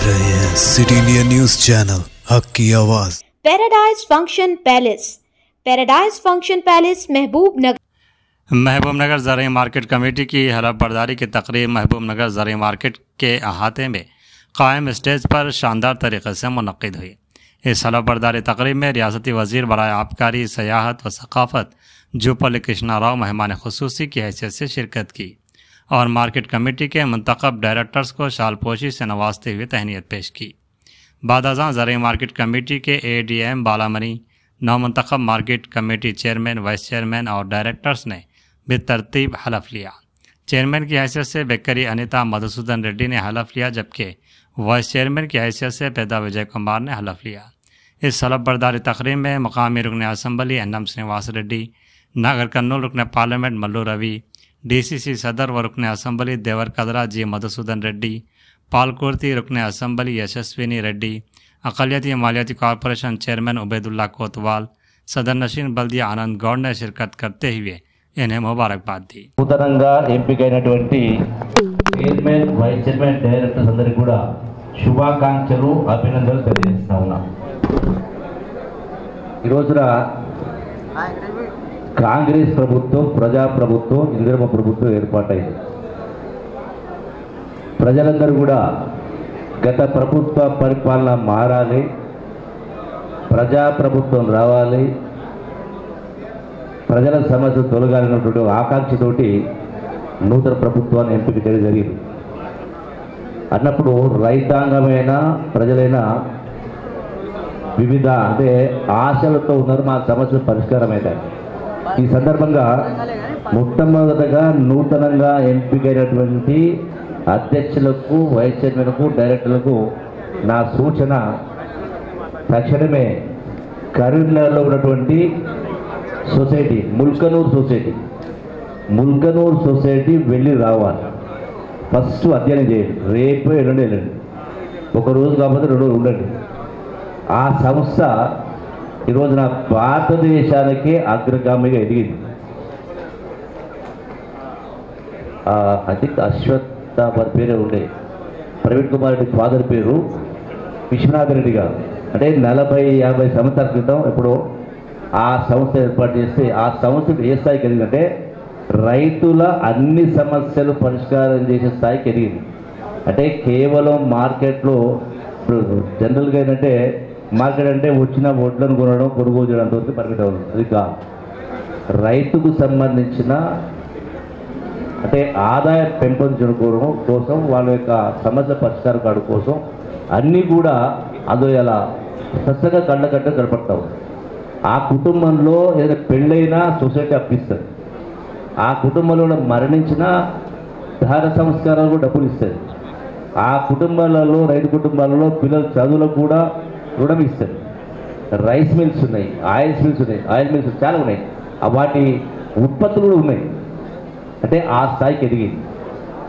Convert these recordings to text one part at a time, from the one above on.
रहे हैं city India news channel हक की आवाज। पैराडाइज फंक्शन पैलेस महबूबनगर ज़राई मार्केट कमेटी की हलफ बर्दारी की तकरीब महबूबनगर ज़राई मार्केट के अहाते में कायम स्टेज पर शानदार तरीके से मुनक्किद हुई। इस हलफ बर्दारी तकरीब में रियासती वज़ीर बराए आबकारी, सयाहत व सकाफ़त जुपल कृष्णा राव मेहमान खुसूसी की हैसियत से शिरकत की और मार्केट कमेटी के मुंतखब डायरेक्टर्स को शालपोशी से नवाजते हुए तहनीत पेश की। बादअज़ां ज़राई मार्केट कमेटी के ADM बालामनी, नौमुंतखब market committee chairman, vice chairman और डायरेक्टर्स ने बेतरतीब हलफ लिया। चेयरमैन की हैसियत से बेकरी अनिता मधुसूदन रेड्डी ने हलफ लिया, जबकि वाइस चेयरमैन की हैसियत से पैदा विजय कुमार ने हलफ लिया। इस हलफ बर्दारी तकरीब में मकामी रुकन असम्बली अन्नम श्रीनिवास रेड्डी, नगर कर्नूल रुकन पार्लियामेंट मल्लू रवि, DCC सदर व रुकन असम्बली देवर कदरा जी मधुसूदन रेड्डी, पालकुर्ती रुकन असम्बली यशस्विनी रेड्डी, अक़लियती मालियाती कॉरपोरेशन चेयरमैन उबैदुल्ला कोतवाल, सदर नशीन बल्दिया आनंद गौड़ ने शिरकत करते हुए इन्हें मुबारकबाद दी। నూతనంగా ఎంపికైనటువంటి చైర్మన్, వైస్ చైర్మన్, డైరెక్టర్స్ అందరికీ కూడా శుభాకాంక్షలు, అభినందనలు తెలియజేస్తా ఉన్నా. ఈ రోజున కాంగ్రెస్ ప్రభుత్వం, ప్రజా ప్రభుత్వం, ఇందిరమ్మ ప్రభుత్వం ఏర్పాటైంది. ప్రజలందరూ కూడా గత ప్రభుత్వ పరిపాలన మారాలి, ప్రజా ప్రభుత్వం రావాలి, ప్రజల సమస్యలు తొలగాలన్నటువంటి ఆకాంక్షతోటి నూతన ప్రభుత్వాన్ని ఎంపిక చేయడం జరిగింది. అన్నప్పుడు రైతాంగమైనా ప్రజలైనా వివిధ ఆశలతో ఉన్నారు, మా సమస్యలు పరిష్కారమైనాయి. ఈ సందర్భంగా మొట్టమొదటగా నూతనంగా ఎంపికైనటువంటి అధ్యక్షులకు, వైస్ చైర్మన్కు, డైరెక్టర్లకు నా సూచన, తక్షణమే కరీంనగర్లో ఉన్నటువంటి సొసైటీ ముల్కనూర్ సొసైటీ వెళ్ళి రావాలి. ఫస్ట్ అధ్యయనం చేయండి. రేపు ఎల్లుండి వెళ్ళండి, ఒకరోజు కాకపోతే 2 రోజులు ఉండండి. ఆ సంస్థ ఈరోజున భారతదేశానికే అగ్రగామిగా ఎదిగింది. ఐ థింక్ అశ్వత్థ వారి పేరే ఉండే, ప్రవీణ్ కుమార్ రెడ్డి ఫాదర్ పేరు విశ్వనాథ్ రెడ్డి గారు. అంటే 40-50 సంవత్సరాల క్రితం ఎప్పుడో ఆ సంస్థ ఏర్పాటు చేస్తే ఆ సంస్థ ఏ స్థాయికి ఎదిగిందంటే రైతుల అన్ని సమస్యలు పరిష్కారం చేసే స్థాయికి ఎదిగింది. అంటే కేవలం మార్కెట్లో ఇప్పుడు జనరల్గా ఏంటంటే మార్కెట్ అంటే వచ్చిన వడ్లను కొనడం, కొనుగోలు చేయడం అంతవరకు పరిమితం ఉంది. అది కాదు, రైతుకు సంబంధించిన అంటే ఆదాయ పెంపొందించుకోవడం కోసం, వాళ్ళ యొక్క సమస్య పరిష్కారం కావడం కోసం అన్నీ కూడా అందులో ఇలా స్పష్టంగా కళ్ళకట్ట కనపడతావు. ఆ కుటుంబంలో ఏదైనా పెళ్ళైనా సొసైటీ అప్పిస్తుంది, ఆ కుటుంబంలో మరణించిన దాన సంస్కారాలు కూడా డబ్బులు ఇస్తుంది, ఆ కుటుంబాలలో, రైతు కుటుంబాలలో పిల్లల చదువులకు కూడా రుణం ఇస్తుంది. రైస్ మిల్స్ ఉన్నాయి, ఆయిల్ మిల్స్ చాలా ఉన్నాయి, వాటి ఉత్పత్తులు కూడా ఉన్నాయి. అంటే ఆ స్థాయికి ఎదిగింది.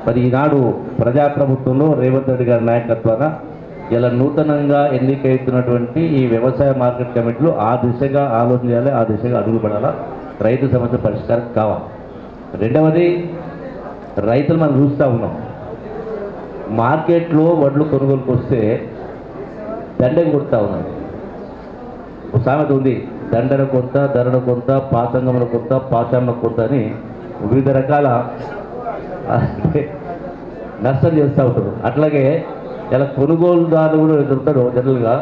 మరి ఈనాడు ప్రజాప్రభుత్వంలో రేవంత్ రెడ్డి గారి నాయకత్వాన ఇలా నూతనంగా ఎన్నికైతున్నటువంటి ఈ వ్యవసాయ మార్కెట్ కమిటీలు ఆ దిశగా ఆలోచన చేయాలి, ఆ దిశగా అడుగుపడాలా, రైతు సమస్య పరిష్కారం కావాలి. రెండవది, రైతులు మనం చూస్తూ ఉన్నాం, మార్కెట్లో వడ్లు కొనుగోలుకు వస్తే దండకు కొడుతూ ఉన్నాం. ఒక సామెత ఉంది, దండన కొంత, ధరణ కొంత, పాసంగముల కొంత, పాచాంగ కొంత అని వివిధ రకాల నష్టం చేస్తూ ఉంటారు. అట్లాగే ఇలా కొనుగోలుదారులు కూడా ఎదురుతారు, జనరల్గా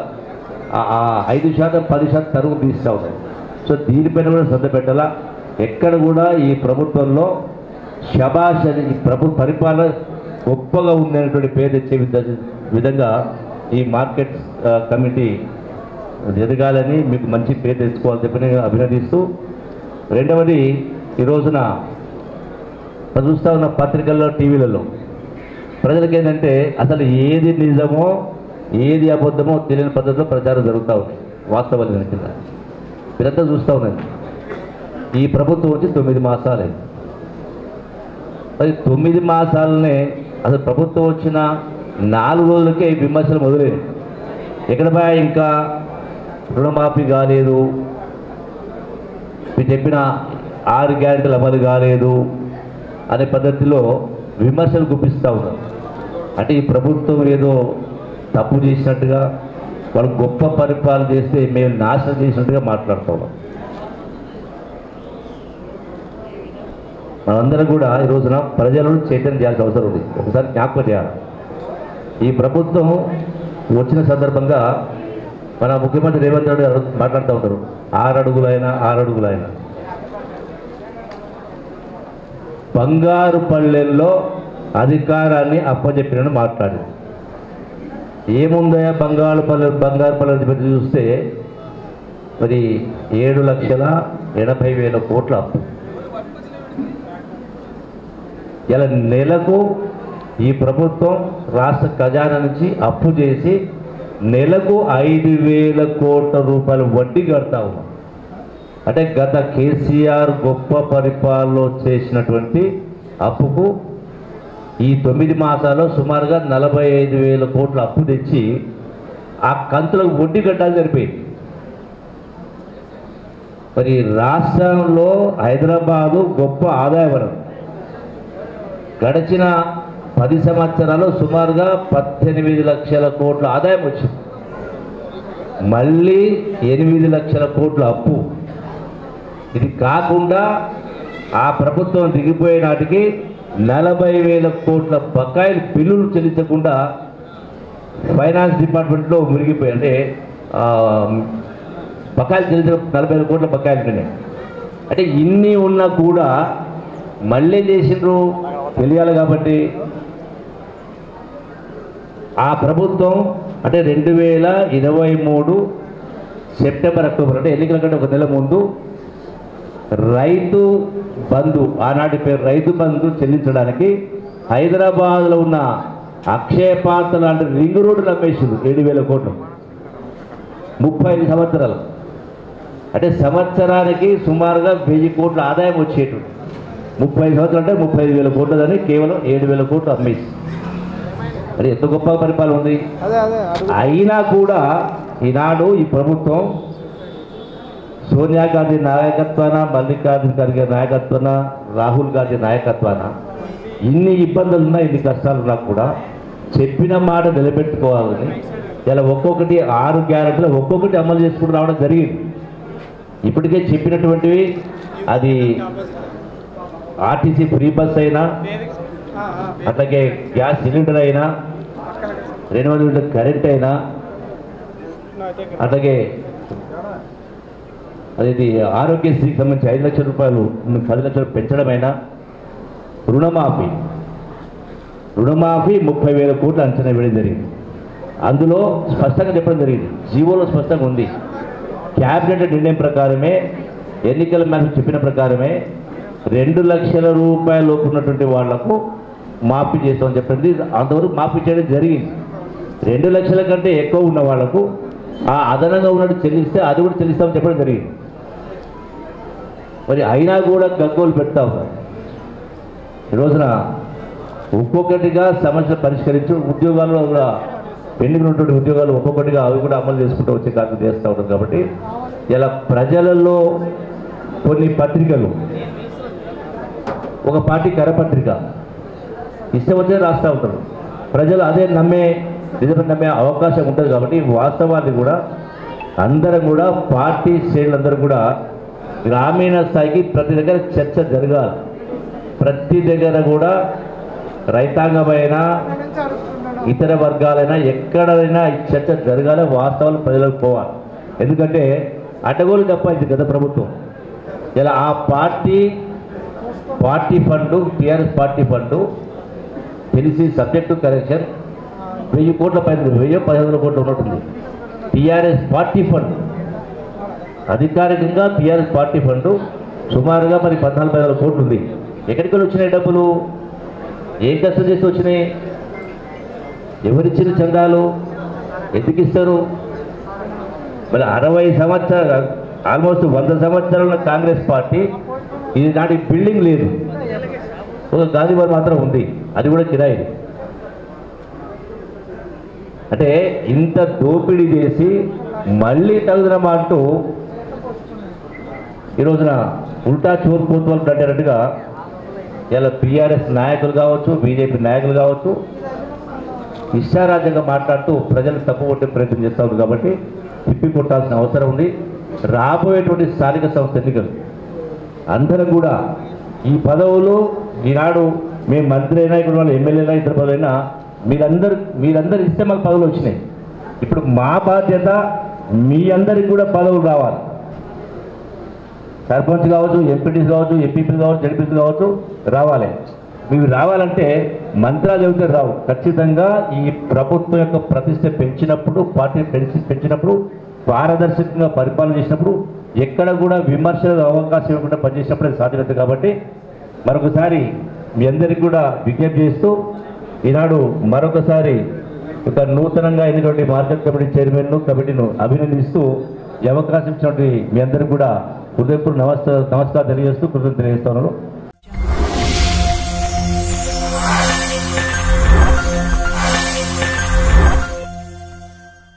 5%, 10% తరుగు తీస్తూ ఉంటారు. సో దీనిపైన కూడా శ్రద్ధ పెట్టాలా. ఎక్కడ కూడా ఈ ప్రభుత్వంలో శబాష్ అని, ఈ ప్రభుత్వ పరిపాలన గొప్పగా ఉండేటువంటి పేరు తెచ్చే విధంగా ఈ మార్కెట్ కమిటీ ఎదగాలని, మీకు మంచి పేరు తెచ్చుకోవాలని చెప్పి నేను అభినందిస్తూ, రెండవది, ఈ రోజున చూస్తూ ఉన్న పత్రికల్లో, టీవీలలో ప్రజలకు ఏంటంటే అసలు ఏది నిజమో ఏది అబద్ధమో తెలియని పద్ధతిలో ప్రచారం జరుగుతూ ఉంది. వాస్తవాలు కింద మీరంతా చూస్తూ ఉన్నది. ఈ ప్రభుత్వం వచ్చి 9 మాసాలే. మరి 9 మాసాలనే అసలు ప్రభుత్వం వచ్చిన 4 రోజులకే ఈ విమర్శలు మొదలైనవి. ఎక్కడ పోయా ఇంకా రుణమాఫీ కాలేదు, మీరు చెప్పిన 6 గ్యారెంటీలు అమలు కాలేదు అనే పద్ధతిలో విమర్శలు గుప్పిస్తూ ఉన్నారు. అంటే ఈ ప్రభుత్వం ఏదో తప్పు చేసినట్టుగా, వాళ్ళు గొప్ప పరిపాలన చేస్తే మేము నాశనం చేసినట్టుగా మాట్లాడుతున్నాం. మనందరం కూడా ఈ రోజున ప్రజలను చైతన్యం చేయాల్సిన అవసరం ఉంది. ఒకసారి జ్ఞాపకం చేయాలి. ఈ ప్రభుత్వం వచ్చిన సందర్భంగా మన ముఖ్యమంత్రి రేవంత్ రెడ్డి గారు మాట్లాడుతూ ఉంటారు, 6 అడుగులైనా బంగారు పల్లెల్లో అధికారాన్ని అప్పచెప్పినని మాట్లాడింది. ఏముందయా బంగారు పల్లెలు పెట్టి చూస్తే మరి 7,80,000 కోట్ల అప్పు. ఇలా నెలకు ఈ ప్రభుత్వం రాష్ట్ర ఖజానా నుంచి అప్పు చేసి నెలకు 5,000 కోట్ల రూపాయలు వడ్డీ కడతా ఉన్నాం. అంటే గత కేసీఆర్ గొప్ప పరిపాలనలో చేసినటువంటి అప్పుకు ఈ 9 మాసాల్లో సుమారుగా 45,000 కోట్ల అప్పు తెచ్చి ఆ కంతులకు వడ్డీ కట్టాలి సరిపోయింది. మరి రాష్ట్రంలో హైదరాబాదు గొప్ప ఆదాయ వనరు. గడిచిన 10 సంవత్సరాలు సుమారుగా 18 లక్షల కోట్ల ఆదాయం వచ్చింది. మళ్ళీ 8 లక్షల కోట్ల అప్పు. ఇది కాకుండా ఆ ప్రభుత్వం దిగిపోయే నాటికి 40,000 కోట్ల బకాయిలు బిల్లులు చెల్లించకుండా ఫైనాన్స్ డిపార్ట్మెంట్లో మునిగిపోయి, అంటే బకాయిలు చెల్లించిన 40,000 కోట్ల బకాయిలు ఉన్నాయి. అంటే ఇన్ని ఉన్నా కూడా మళ్ళీ చేసిండ్రు తెలియాలి. కాబట్టి ఆ ప్రభుత్వం అంటే 2023 సెప్టెంబర్ అక్టోబర్ అంటే ఎన్నికల కంటే ఒక నెల ముందు రైతు బంధు, ఆనాటి పేరు రైతు బంధు చెల్లించడానికి హైదరాబాద్లో ఉన్న అక్షయ పాత్ర లాంటి రింగ్ రోడ్డు అమ్మేసింది 7,000 కోట్లు 35 సంవత్సరాలు. అంటే సంవత్సరానికి సుమారుగా 1,000 కోట్ల ఆదాయం వచ్చేటు. 35 సంవత్సరాలు అంటే 35,000 కోట్లని కేవలం 7,000 కోట్లు అమ్మేసి. అది ఎంత గొప్ప పరిపాలన ఉంది. అయినా కూడా ఈనాడు ఈ ప్రభుత్వం సోనియా గాంధీ నాయకత్వాన, మల్లికార్జున ఖర్గే నాయకత్వాన, రాహుల్ గాంధీ నాయకత్వాన ఇన్ని ఇబ్బందులున్నా, ఇన్ని కష్టాలున్నా కూడా చెప్పిన మాట నిలబెట్టుకోవాలని ఇలా ఒక్కొక్కటి 6 గ్యారెంటీలు ఒక్కొక్కటి అమలు చేసుకుంటూ రావడం జరిగింది. ఇప్పటికే చెప్పినటువంటివి అది ఆర్టీసీ ఫ్రీ బస్ అయినా, అట్లాగే గ్యాస్ సిలిండర్ అయినా, 200 యూనిట్ల కరెంట్ అయినా, అట్లాగే అది ఆరోగ్యశ్రీకి సంబంధించి 5 లక్షల రూపాయలు 10 లక్షలు పెంచడమైనా, రుణమాఫీ 30,000 కోట్లు అంచనా వేయడం జరిగింది. అందులో స్పష్టంగా చెప్పడం జరిగింది, జీవోలో స్పష్టంగా ఉంది. క్యాబినెట్ నిర్ణయం ప్రకారమే, ఎన్నికల మేరకు చెప్పిన ప్రకారమే 2 లక్షల రూపాయల లోపు ఉన్నటువంటి వాళ్లకు మాఫీ చేస్తామని చెప్పింది. అంతవరకు మాఫీ చేయడం జరిగింది. 2 లక్షల కంటే ఎక్కువ ఉన్న వాళ్లకు ఆ అదనంగా ఉన్నట్టు చెల్లిస్తే అది కూడా చెల్లిస్తామని చెప్పడం జరిగింది. మరి అయినా కూడా గగ్గోలు పెడతా ఉన్నారు. ఈ రోజున ఒక్కొక్కటిగా సమస్యలు పరిష్కరించి ఉద్యోగాల్లో కూడా పెండింగ్ ఉన్నటువంటి ఉద్యోగాలు ఒక్కొక్కటిగా అవి కూడా అమలు చేసుకుంటూ వచ్చే కార్యక్రమం చేస్తూ ఉంటారు. కాబట్టి ఇలా ప్రజలలో కొన్ని పత్రికలు, ఒక పార్టీ కరపత్రిక ఇష్టం వచ్చే రాస్తూ ఉంటారు. ప్రజలు అదే నిజంగా నమ్మే అవకాశం ఉంటుంది. కాబట్టి వాస్తవాన్ని కూడా అందరం కూడా పార్టీ శ్రేణులందరూ కూడా గ్రామీణ స్థాయికి ప్రతి దగ్గర చర్చ జరగాలి. ప్రతి దగ్గర కూడా రైతాంగమైనా ఇతర వర్గాలైనా ఎక్కడైనా ఈ చర్చ జరగాలి. వాస్తవాలు ప్రజలకు పోవాలి. ఎందుకంటే అడ్డగోలు తప్ప ఇది గత ప్రభుత్వం. ఇలా ఆ party fund, TRS party fund తెలిసి సబ్జెక్టు కరెక్షన్ 1,000 కోట్ల పైన, 1,000-1,500 కోట్లు ఉన్నట్టుంది. టీఆర్ఎస్ పార్టీ ఫండ్ అధికారికంగా టీఆర్ఎస్ పార్టీ ఫండు సుమారుగా మరి 14,000 కోట్లు ఉంది. ఎక్కడికి వచ్చినాయి డబ్బులు? ఏం కష్టం చేసి వచ్చినాయి? ఎవరిచ్చిన చందాలు? ఎందుకు ఇస్తారు? మరి 60 సంవత్సరాలు, ఆల్మోస్ట్ 100 సంవత్సరాల కాంగ్రెస్ పార్టీ ఇది నాటి బిల్డింగ్ లేదు, ఒక గాంధీభవన్ మాత్రం ఉంది, అది కూడా కిరాయి. అంటే ఇంత దోపిడీ చేసి మళ్ళీ తగుదనం అంటూ ఈ రోజున ఉల్టా చోరు కోతువాళ్ళు కట్టారట్టుగా ఇలా టీఆర్ఎస్ నాయకులు కావచ్చు, బీజేపీ నాయకులు కావచ్చు, ఇష్టారాజ్యంగా మాట్లాడుతూ ప్రజలు తప్పుకొట్టే ప్రయత్నం చేస్తూ ఉన్నారు. కాబట్టి తిప్పి కొట్టాల్సిన అవసరం ఉంది. రాబోయేటువంటి స్థానిక సంస్థ ఎన్నికలు అందరూ కూడా ఈ పదవులు ఈనాడు మేము మంత్రి అయినా ఇక్కడ వాళ్ళు ఎమ్మెల్యేనా ఇతర పదవులైనా మీరందరూ ఇస్తే మాకు పదవులు వచ్చినాయి. ఇప్పుడు మా బాధ్యత మీ అందరికి కూడా పదవులు రావాలి. సర్పంచ్ కావచ్చు, ఎంపీటీస్ కావచ్చు, ఎంపీపీ కావచ్చు, జడ్పీసీ కావచ్చు, రావాలి. మీరు రావాలంటే మంత్రాలు చెబితే రావు. ఖచ్చితంగా ఈ ప్రభుత్వం యొక్క ప్రతిష్ట పెంచినప్పుడు, పార్టీ పెంచినప్పుడు, పారదర్శకంగా పరిపాలన చేసినప్పుడు, ఎక్కడ కూడా విమర్శలకు అవకాశం ఇవ్వకుండా పనిచేసినప్పుడు అది సాధ్యమవుతుంది. కాబట్టి మరొకసారి మీ అందరికీ కూడా విజ్ఞప్తి చేస్తూ ఈనాడు మరొకసారి ఒక నూతనంగా ఎన్నికటువంటి మార్కెట్ కమిటీ చైర్మన్ను కమిటీను అభినందిస్తూ ఈ అవకాశం ఇచ్చినటువంటి మీ అందరికీ కూడా హృదయపూర్వక నమస్కారం తెలియజేస్తూ కృతజ్ఞతలు తెలియజేస్తున్నాను.